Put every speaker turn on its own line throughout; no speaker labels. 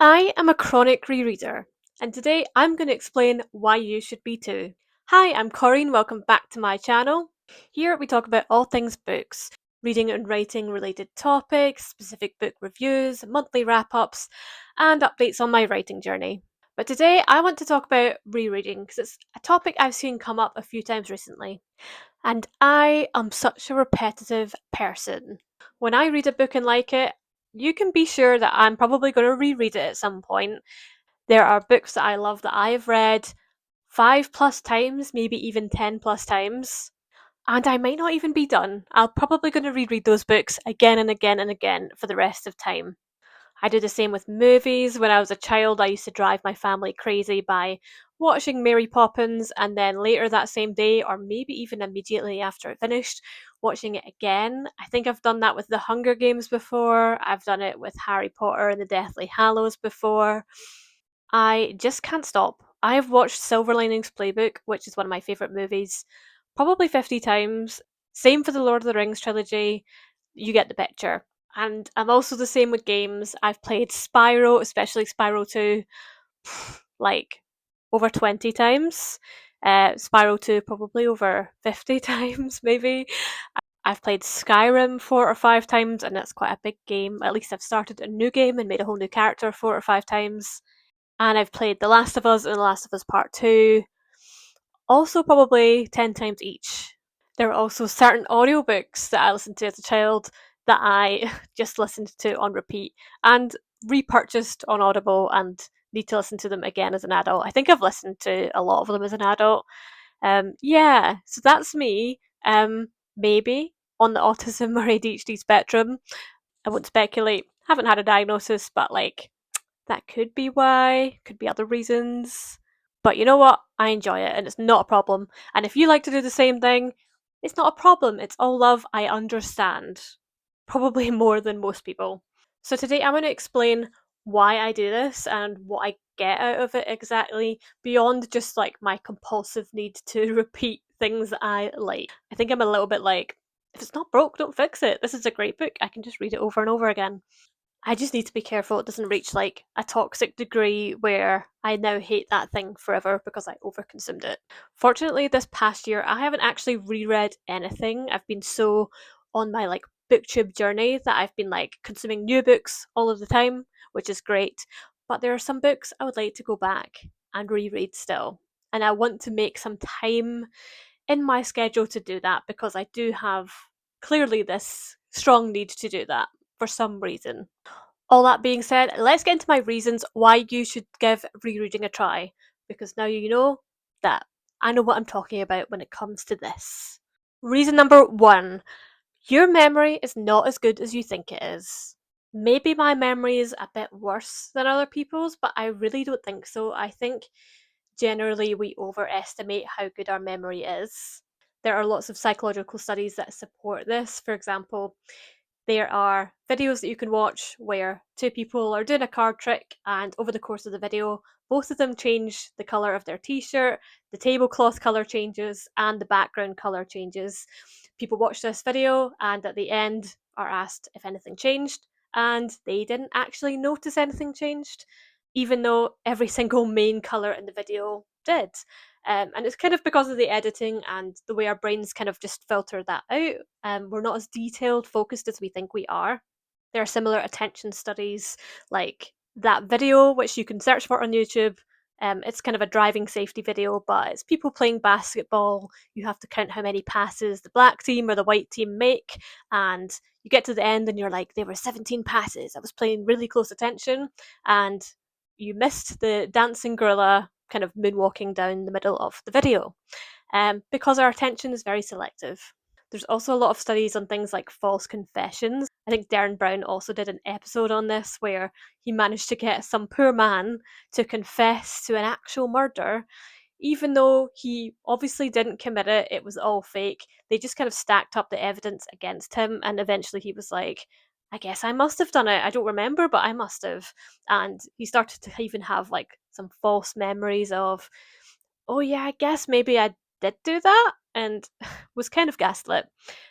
I am a chronic rereader, and today I'm going to explain why you should be too. Hi, I'm Corinne, welcome back to my channel. Here we talk about all things books, reading and writing related topics, specific book reviews, monthly wrap ups, and updates on my writing journey. But today I want to talk about rereading because it's a topic I've seen come up a few times recently. And I am such a repetitive person. When I read a book and like it, you can be sure that I'm probably going to reread it at some point. There are books that I love that I've read 5 plus times, maybe even 10 plus times, and I might not even be done. I'm probably going to reread those books again and again and again for the rest of time. I do the same with movies. When I was a child, I used to drive my family crazy by watching Mary Poppins and then later that same day, or maybe even immediately after it finished, watching it again. I think I've done that with The Hunger Games before. I've done it with Harry Potter and the Deathly Hallows before. I just can't stop. I have watched Silver Linings Playbook, which is one of my favourite movies, probably 50 times. Same for the Lord of the Rings trilogy. You get the picture. And I'm also the same with games. I've played Spyro, especially Spyro 2, like over 20 times. Spyro 2 probably over 50 times, maybe. I've played Skyrim 4 or 5 times, and that's quite a big game. At least I've started a new game and made a whole new character 4 or 5 times. And I've played The Last of Us and The Last of Us Part 2, also probably 10 times each. There are also certain audiobooks that I listened to as a child that I just listened to on repeat and repurchased on Audible and need to listen to them again as an adult. I think I've listened to a lot of them as an adult. Yeah, so that's me. Maybe on the autism or ADHD spectrum. I won't speculate. Haven't had a diagnosis, but like that could be why, could be other reasons. But you know what? I enjoy it and it's not a problem. And if you like to do the same thing, it's not a problem. It's all love. I understand. Probably more than most people. So today I'm going to explain why I do this and what I get out of it exactly, beyond just like my compulsive need to repeat things that I like. I think I'm a little bit like, if it's not broke, don't fix it. This is a great book. I can just read it over and over again. I just need to be careful it doesn't reach like a toxic degree where I now hate that thing forever because I overconsumed it. Fortunately, this past year I haven't actually reread anything. I've been so on my like booktube journey that I've been like consuming new books all of the time, which is great. But there are some books I would like to go back and reread still. And I want to make some time in my schedule to do that because I do have clearly this strong need to do that for some reason. All that being said, let's get into my reasons why you should give rereading a try, because now you know that I know what I'm talking about when it comes to this. Reason number one, your memory is not as good as you think it is. Maybe my memory is a bit worse than other people's, but I really don't think so. I think generally we overestimate how good our memory is. There are lots of psychological studies that support this. For example, there are videos that you can watch where two people are doing a card trick, and over the course of the video, both of them change the colour of their t shirt, the tablecloth colour changes, and the background colour changes. People watch this video and at the end are asked if anything changed, and they didn't actually notice anything changed, even though every single main colour in the video did. And it's kind of because of the editing and the way our brains kind of just filter that out. We're not as detailed focused as we think we are. There are similar attention studies like that video, which you can search for on YouTube. It's kind of a driving safety video, but it's people playing basketball. You have to count how many passes the black team or the white team make, and you get to the end and you're like, there were 17 passes. I was paying really close attention, and you missed the dancing gorilla kind of moonwalking down the middle of the video, because our attention is very selective. There's also a lot of studies on things like false confessions. I think Darren Brown also did an episode on this where he managed to get some poor man to confess to an actual murder, even though he obviously didn't commit it, it was all fake. They just kind of stacked up the evidence against him, and eventually he was like, I guess I must have done it. I don't remember, but I must have. And he started to even have like some false memories of, oh yeah, I guess maybe I did do that, and was kind of gaslit.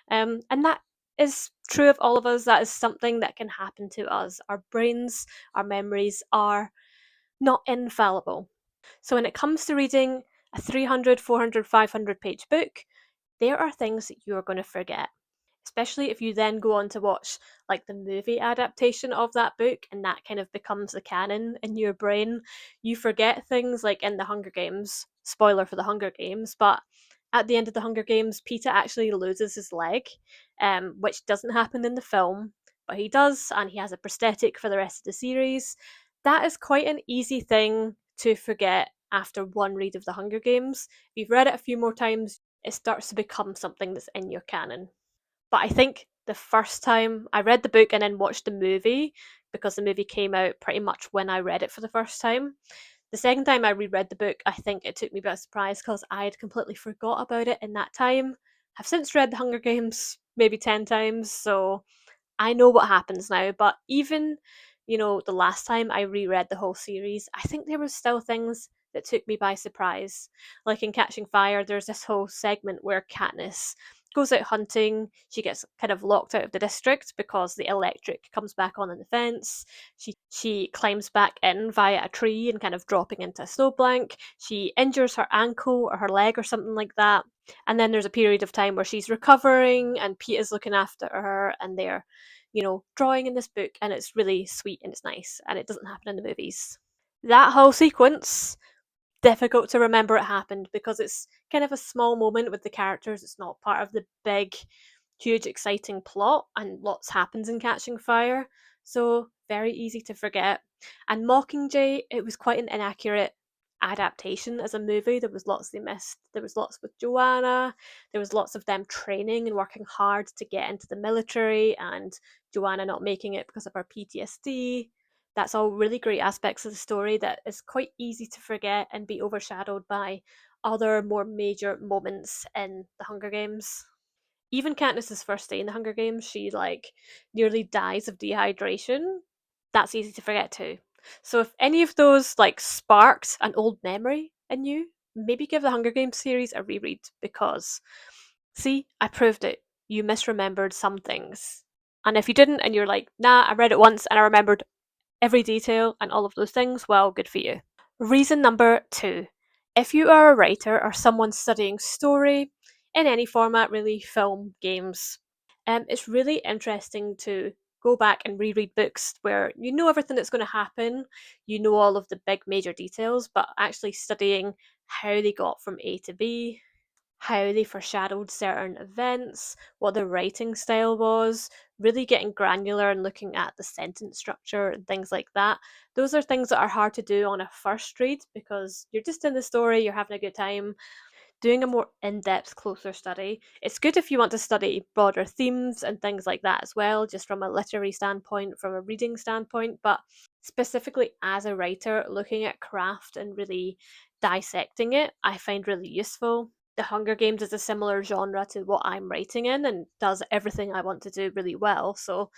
And that is true of all of us. That is something that can happen to us. Our brains, our memories are not infallible. So when it comes to reading a 300, 400, 500 page book, there are things that you're going to forget. Especially if you then go on to watch like the movie adaptation of that book and that kind of becomes the canon in your brain. You forget things like in the Hunger Games, spoiler for the Hunger Games, but at the end of the Hunger Games, Peter actually loses his leg, which doesn't happen in the film, but he does, and he has a prosthetic for the rest of the series. That is quite an easy thing to forget after one read of the Hunger Games. If you've read it a few more times, it starts to become something that's in your canon. But I think the first time I read the book and then watched the movie, because the movie came out pretty much when I read it for the first time. The second time I reread the book, I think it took me by surprise because I had completely forgot about it in that time. I've since read The Hunger Games maybe 10 times, so I know what happens now, but even, the last time I reread the whole series, I think there were still things that took me by surprise. Like in Catching Fire, there's this whole segment where Katniss goes out hunting. She gets kind of locked out of the district because the electric comes back on in the fence. She climbs back in via a tree and kind of dropping into a snowbank. She injures her ankle or her leg or something like that. And then there's a period of time where she's recovering and Pete is looking after her and they're drawing in this book, and it's really sweet and it's nice, and it doesn't happen in the movies. That whole sequence, difficult to remember it happened because it's kind of a small moment with the characters. It's not part of the big, huge, exciting plot, and lots happens in Catching Fire, so very easy to forget. And Mockingjay, it was quite an inaccurate adaptation as a movie. There was lots they missed. There was lots with Joanna. There was lots of them training and working hard to get into the military, and Joanna not making it because of her PTSD. That's all really great aspects of the story that is quite easy to forget and be overshadowed by other more major moments in the Hunger Games. Even Katniss's first day in the Hunger Games, she like nearly dies of dehydration. That's easy to forget too. So if any of those like sparked an old memory in you, maybe give the Hunger Games series a reread because see, I proved it. You misremembered some things. And if you didn't and you're like, nah, I read it once and I remembered every detail and all of those things, well, good for you. Reason number 2. If you are a writer or someone studying story in any format, really, film, games, it's really interesting to go back and reread books where you know everything that's going to happen, you know all of the big major details, but actually studying how they got from A to B, how they foreshadowed certain events, what the writing style was, really getting granular and looking at the sentence structure and things like that. Those are things that are hard to do on a first read because you're just in the story, you're having a good time. Doing a more in-depth, closer study. It's good if you want to study broader themes and things like that as well, just from a literary standpoint, from a reading standpoint, but specifically as a writer, looking at craft and really dissecting it, I find really useful. The Hunger Games is a similar genre to what I'm writing in and does everything I want to do really well. So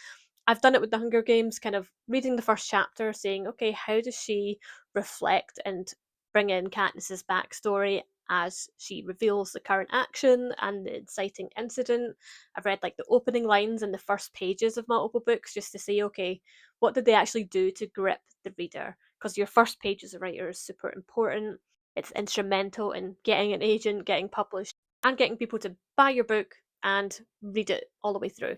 I've done it with the Hunger Games, kind of reading the first chapter, saying, okay, how does she reflect and bring in Katniss's backstory as she reveals the current action and the inciting incident. I've read like the opening lines and the first pages of multiple books just to see, okay, what did they actually do to grip the reader? Because your first page as a writer is super important. It's instrumental in getting an agent, getting published, and getting people to buy your book and read it all the way through.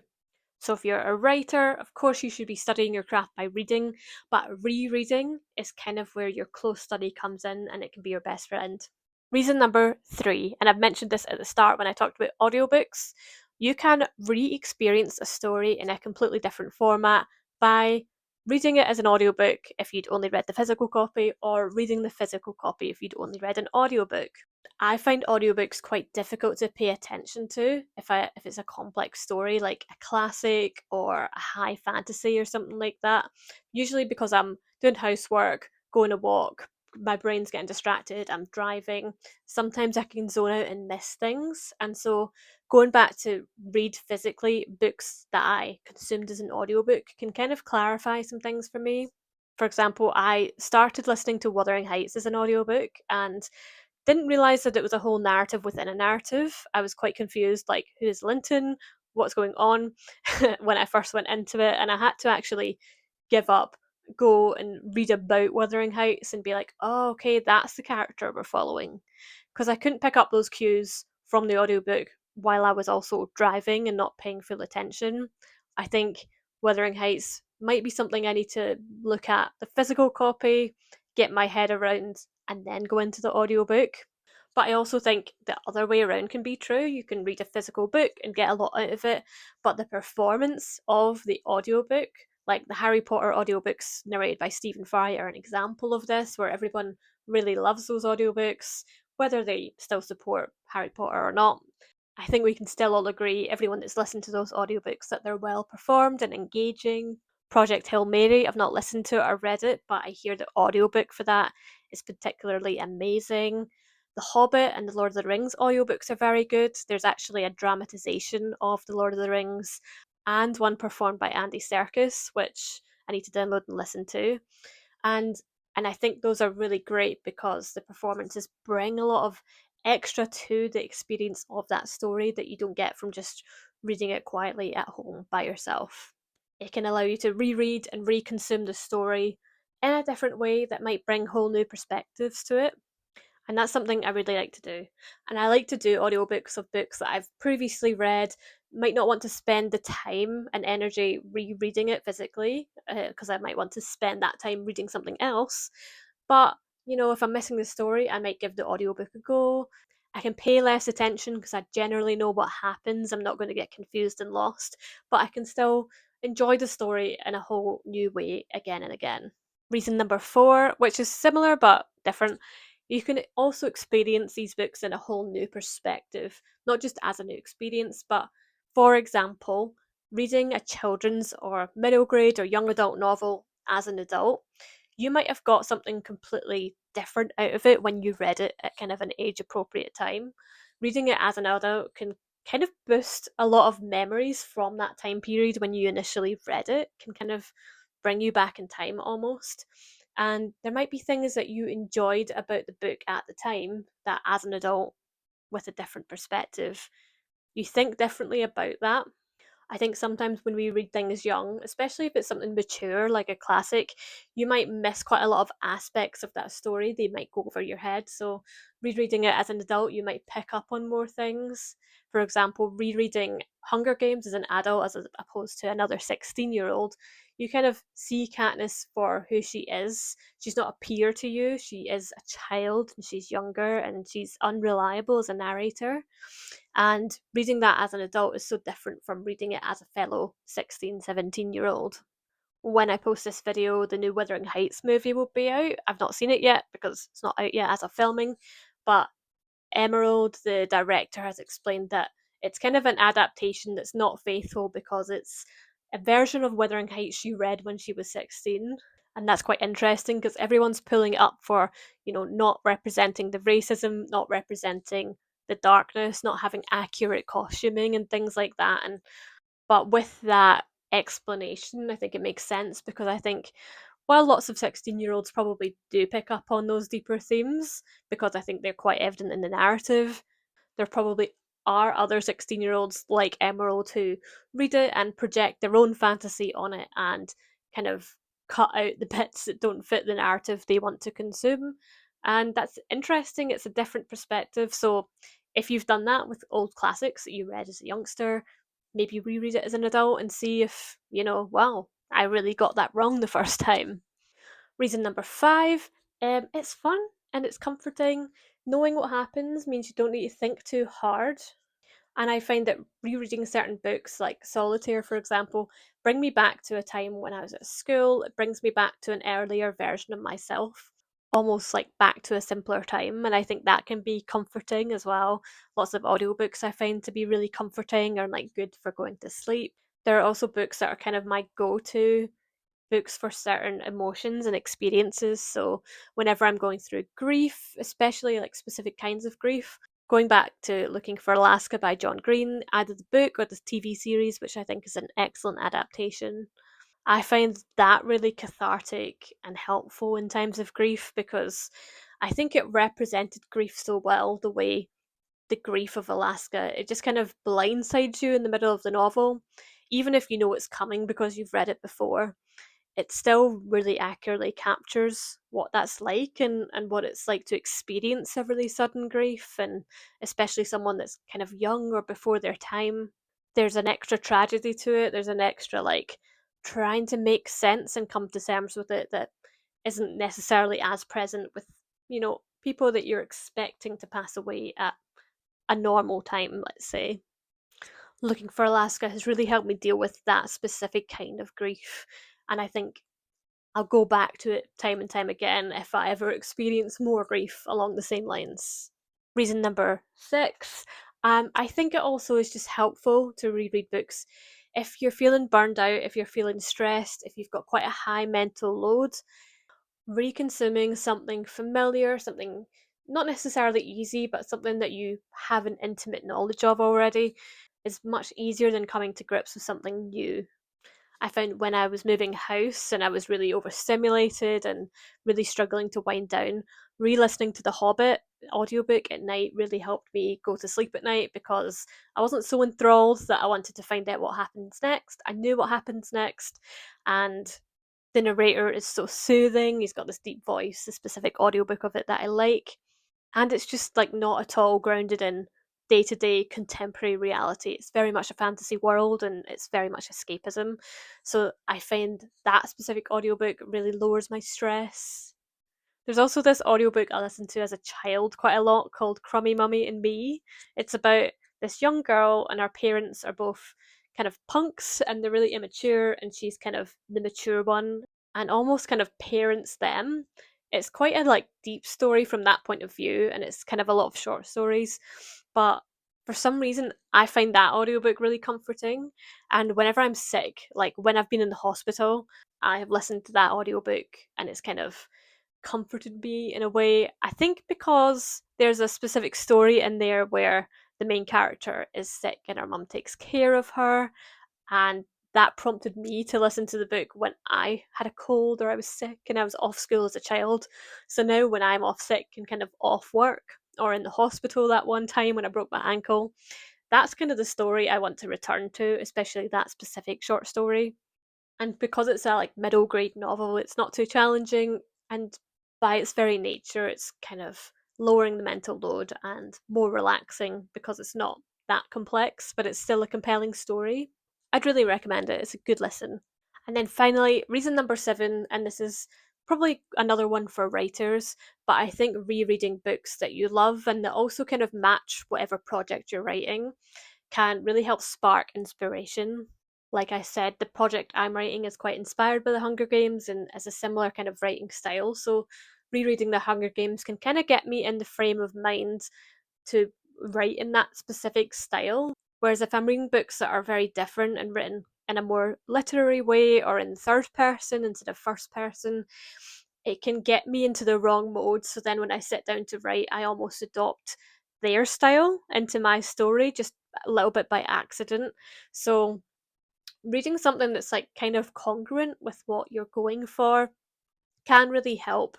So, if you're a writer, of course, you should be studying your craft by reading, but rereading is kind of where your close study comes in and it can be your best friend. Reason number 3, and I've mentioned this at the start when I talked about audiobooks, you can re experience a story in a completely different format by reading it as an audiobook if you'd only read the physical copy, or reading the physical copy if you'd only read an audiobook. I find audiobooks quite difficult to pay attention to if it's a complex story like a classic or a high fantasy or something like that. Usually because I'm doing housework, going a walk, my brain's getting distracted, I'm driving. Sometimes I can zone out and miss things. And so going back to read physically books that I consumed as an audiobook can kind of clarify some things for me. For example, I started listening to Wuthering Heights as an audiobook and didn't realize that it was a whole narrative within a narrative. I was quite confused, like, who's Linton? what's going on when I first went into it, and I had to actually give up, go and read about Wuthering Heights and be like, oh, okay, that's the character we're following. Because I couldn't pick up those cues from the audiobook while I was also driving and not paying full attention. I think Wuthering Heights might be something I need to look at the physical copy, get my head around, and then go into the audiobook. But I also think the other way around can be true. You can read a physical book and get a lot out of it, but the performance of the audiobook, like the Harry Potter audiobooks narrated by Stephen Fry, are an example of this, where everyone really loves those audiobooks, whether they still support Harry Potter or not. I think we can still all agree, everyone that's listened to those audiobooks, that they're well performed and engaging. Project Hail Mary, I've not listened to it or read it, but I hear the audiobook for that is particularly amazing. The Hobbit and the Lord of the Rings audiobooks are very good. There's actually a dramatisation of the Lord of the Rings and one performed by Andy Serkis, which I need to download and listen to. And I think those are really great because the performances bring a lot of extra to the experience of that story that you don't get from just reading it quietly at home by yourself. It can allow you to reread and reconsume the story in a different way that might bring whole new perspectives to it. And that's something I really like to do. And I like to do audiobooks of books that I've previously read, might not want to spend the time and energy rereading it physically, because I might want to spend that time reading something else. But, if I'm missing the story, I might give the audiobook a go. I can pay less attention because I generally know what happens. I'm not going to get confused and lost, but I can still enjoy the story in a whole new way again and again. Reason number four, which is similar but different, you can also experience these books in a whole new perspective, not just as a new experience, but for example, reading a children's or middle grade or young adult novel as an adult, you might have got something completely different out of it when you read it at kind of an age appropriate time. Reading it as an adult can kind of boost a lot of memories from that time period when you initially read it, can kind of bring you back in time almost. And there might be things that you enjoyed about the book at the time that as an adult with a different perspective, you think differently about that. I think sometimes when we read things young, especially if it's something mature like a classic, you might miss quite a lot of aspects of that story. They might go over your head. So, rereading it as an adult, you might pick up on more things. For example, rereading Hunger Games as an adult as opposed to another 16-year-old, you kind of see Katniss for who she is. She's not a peer to you, she is a child and she's younger and she's unreliable as a narrator. And reading that as an adult is so different from reading it as a fellow 16, 17-year-old. When I post this video, the new Wuthering Heights movie will be out. I've not seen it yet because it's not out yet as of filming, but Emerald, the director, has explained that it's kind of an adaptation that's not faithful because it's a version of Wuthering Heights she read when she was 16. And that's quite interesting because everyone's pulling it up for, not representing the racism, not representing the darkness, not having accurate costuming and things like that. And but with that explanation, I think it makes sense because I think while lots of 16-year-olds probably do pick up on those deeper themes because I think they're quite evident in the narrative, there probably are other 16-year-olds like Emerald who read it and project their own fantasy on it and kind of cut out the bits that don't fit the narrative they want to consume. And that's interesting. It's a different perspective. So if you've done that with old classics that you read as a youngster, maybe reread it as an adult and see if, wow, I really got that wrong the first time. Reason number five, it's fun and it's comforting. Knowing what happens means you don't need to think too hard. And I find that rereading certain books, like Solitaire, for example, bring me back to a time when I was at school. It brings me back to an earlier version of myself, almost like back to a simpler time. And I think that can be comforting as well. Lots of audiobooks I find to be really comforting or like good for going to sleep. There are also books that are kind of my go to books for certain emotions and experiences. So whenever I'm going through grief, especially like specific kinds of grief, going back to Looking for Alaska by John Green, either the book or the TV series, which I think is an excellent adaptation. I find that really cathartic and helpful in times of grief because I think it represented grief so well, the way the grief of Alaska, it just kind of blindsides you in the middle of the novel. Even if you know it's coming because you've read it before, it still really accurately captures what that's like, and what it's like to experience a really sudden grief, and especially someone that's kind of young or before their time. There's an extra tragedy to it, there's an extra like trying to make sense and come to terms with it that isn't necessarily as present with, people that you're expecting to pass away at a normal time, let's say. Looking for Alaska has really helped me deal with that specific kind of grief, and I think I'll go back to it time and time again if I ever experience more grief along the same lines. Reason number six, I think it also is just helpful to reread books. If you're feeling burned out, if you're feeling stressed, if you've got quite a high mental load, reconsuming something familiar, something not necessarily easy, but something that you have an intimate knowledge of already, is much easier than coming to grips with something new. I found when I was moving house and I was really overstimulated and really struggling to wind down, re listening to The Hobbit audiobook at night really helped me go to sleep at night because I wasn't so enthralled that I wanted to find out what happens next. I knew what happens next, and the narrator is so soothing. He's got this deep voice, the specific audiobook of it that I like, and it's just like not at all grounded in day-to-day contemporary reality. It's very much a fantasy world and it's very much escapism, so I find that specific audiobook really lowers my stress. There's also this audiobook I listened to as a child quite a lot called Crummy Mummy and Me. It's about this young girl and her parents are both kind of punks and they're really immature, and she's kind of the mature one and almost kind of parents them. It's quite a like deep story from that point of view, and it's kind of a lot of short stories. But for some reason I find that audiobook really comforting. And whenever I'm sick, like when I've been in the hospital, I have listened to that audiobook and it's kind of comforted me in a way. I think because there's a specific story in there where the main character is sick and her mum takes care of her, and that prompted me to listen to the book when I had a cold or I was sick and I was off school as a child. So now when I'm off sick and kind of off work or in the hospital that one time when I broke my ankle, that's kind of the story I want to return to, especially that specific short story. And because it's a like middle grade novel, it's not too challenging, and by its very nature, it's kind of lowering the mental load and more relaxing because it's not that complex, but it's still a compelling story. I'd really recommend it. It's a good listen. And then finally, reason number seven, and this is probably another one for writers, but I think rereading books that you love and that also kind of match whatever project you're writing can really help spark inspiration. Like I said, the project I'm writing is quite inspired by the Hunger Games and has a similar kind of writing style. So rereading the Hunger Games can kind of get me in the frame of mind to write in that specific style. Whereas if I'm reading books that are very different and written in a more literary way or in third person instead of first person, it can get me into the wrong mode. So then when I sit down to write, I almost adopt their style into my story just a little bit by accident. So reading something that's like kind of congruent with what you're going for can really help,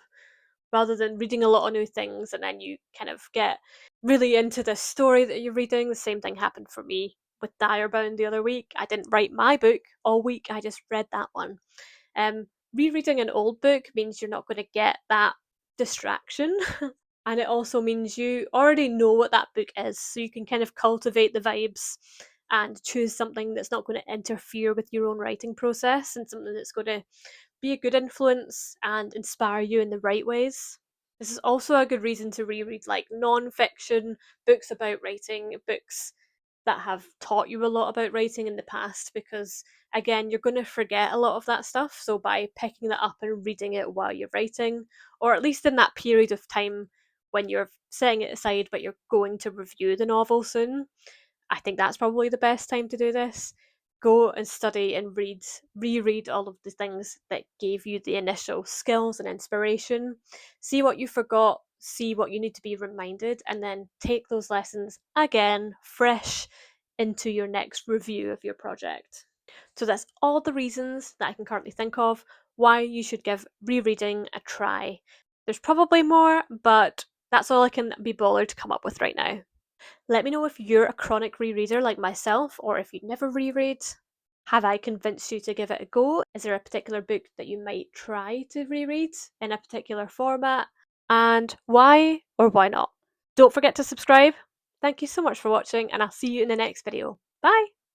rather than reading a lot of new things and then you kind of get really into the story that you're reading. The same thing happened for me with Direbound the other week. I didn't write my book all week, I just read that one. Um, Rereading an old book means you're not going to get that distraction. And it also means you already know what that book is, so you can kind of cultivate the vibes and choose something that's not going to interfere with your own writing process and something that's going to be a good influence and inspire you in the right ways. This is also a good reason to reread like non-fiction books about writing, books that have taught you a lot about writing in the past, because again, you're going to forget a lot of that stuff. So by picking that up and reading it while you're writing, or at least in that period of time when you're setting it aside but you're going to review the novel soon, I think that's probably the best time to do this. Go and study and reread all of the things that gave you the initial skills and inspiration. See what you forgot, see what you need to be reminded, and then take those lessons again, fresh, into your next review of your project. So that's all the reasons that I can currently think of why you should give rereading a try. There's probably more, but that's all I can be bothered to come up with right now. Let me know if you're a chronic rereader like myself, or if you never reread. Have I convinced you to give it a go? Is there a particular book that you might try to reread in a particular format? And why or why not? Don't forget to subscribe. Thank you so much for watching, and I'll see you in the next video. Bye!